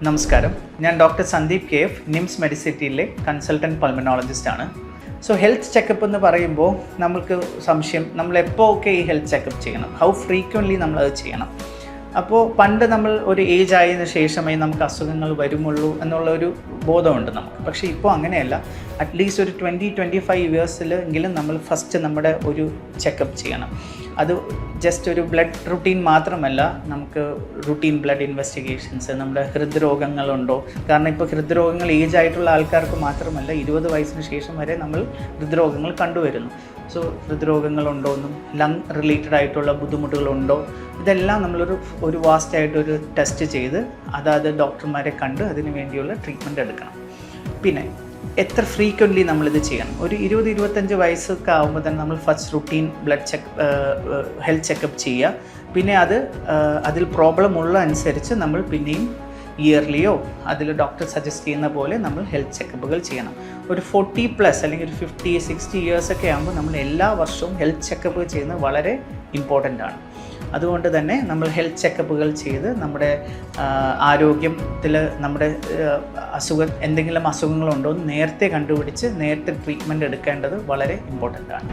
നമസ്കാരം, ഞാൻ doctor Sandeep KF, NIMS മെഡിസിറ്റിയിലെ കൺസൾട്ടൻറ്റ് പൾമനോളജിസ്റ്റാണ്. ഹെൽത്ത് ചെക്കപ്പ് എന്ന് പറയുമ്പോൾ നമ്മൾക്ക് സംശയം, നമ്മളെപ്പോൾ ഒക്കെ ഈ ഹെൽത്ത് ചെക്കപ്പ് ചെയ്യണം, ഹൗ ഫ്രീക്വൻ്റ്ലി നമ്മളത് ചെയ്യണം. അപ്പോൾ പണ്ട് നമ്മൾ ഒരു ഏജ് ആയതിനു ശേഷമേ നമുക്ക് അസുഖങ്ങൾ വരുമുള്ളൂ എന്നുള്ളൊരു ബോധമുണ്ട് നമുക്ക്. പക്ഷേ ഇപ്പോൾ അങ്ങനെയല്ല. അറ്റ്ലീസ്റ്റ് ഒരു 20-25 ഇയേഴ്സിൽ എങ്കിലും നമ്മൾ ഫസ്റ്റ് നമ്മുടെ ഒരു ചെക്കപ്പ് ചെയ്യണം. അത് ജസ്റ്റ് ഒരു ബ്ലഡ് റുട്ടീൻ മാത്രമല്ല, നമുക്ക് റുട്ടീൻ ബ്ലഡ് ഇൻവെസ്റ്റിഗേഷൻസ്, നമ്മുടെ ഹൃദ്രോഗങ്ങളുണ്ടോ, കാരണം ഇപ്പോൾ ഹൃദ്രോഗങ്ങൾ ഏജ് ആയിട്ടുള്ള ആൾക്കാർക്ക് മാത്രമല്ല 20 വയസ്സിന് ശേഷം വരെ നമ്മൾ ഹൃദ്രോഗങ്ങൾ കണ്ടുവരുന്നു. ഹൃദ്രോഗങ്ങളുണ്ടോ എന്നും ലങ് റിലേറ്റഡ് ആയിട്ടുള്ള ബുദ്ധിമുട്ടുകളുണ്ടോ, ഇതെല്ലാം നമ്മളൊരു വാസ്റ്റായിട്ടൊരു ടെസ്റ്റ് ചെയ്ത് അതായത് ഡോക്ടർമാരെ കണ്ട് അതിന് വേണ്ടിയുള്ള ട്രീറ്റ്മെൻറ്റ് എടുക്കണം. പിന്നെ എത്ര ഫ്രീക്വൻ്റ്ലി നമ്മളിത് ചെയ്യണം? ഒരു 20-25 വയസ്സൊക്കെ ആകുമ്പോൾ തന്നെ നമ്മൾ first routine blood health checkup ചെയ്യുക. പിന്നെ അതിൽ പ്രോബ്ലം ഉള്ള അനുസരിച്ച് നമ്മൾ പിന്നെയും ഇയർലിയോ അതിൽ ഡോക്ടർ സജസ്റ്റ് ചെയ്യുന്ന പോലെ നമ്മൾ ഹെൽത്ത് ചെക്കപ്പുകൾ ചെയ്യണം. ഒരു 40+ അല്ലെങ്കിൽ ഒരു 50-60 ഇയേഴ്സൊക്കെ ആകുമ്പോൾ നമ്മൾ എല്ലാ വർഷവും ഹെൽത്ത് ചെക്കപ്പ് ചെയ്യുന്നത് വളരെ ഇമ്പോർട്ടൻ്റ് ആണ്. അതുകൊണ്ട് തന്നെ നമ്മൾ ഹെൽത്ത് ചെക്കപ്പുകൾ ചെയ്ത് നമ്മുടെ ആരോഗ്യത്തിൽ നമ്മുടെ എന്തെങ്കിലും അസുഖങ്ങളുണ്ടോ എന്ന് നേരത്തെ കണ്ടുപിടിച്ച് നേരത്തെ ട്രീറ്റ്മെൻറ്റ് എടുക്കേണ്ടത് വളരെ ഇമ്പോർട്ടൻ്റ് ആണ്.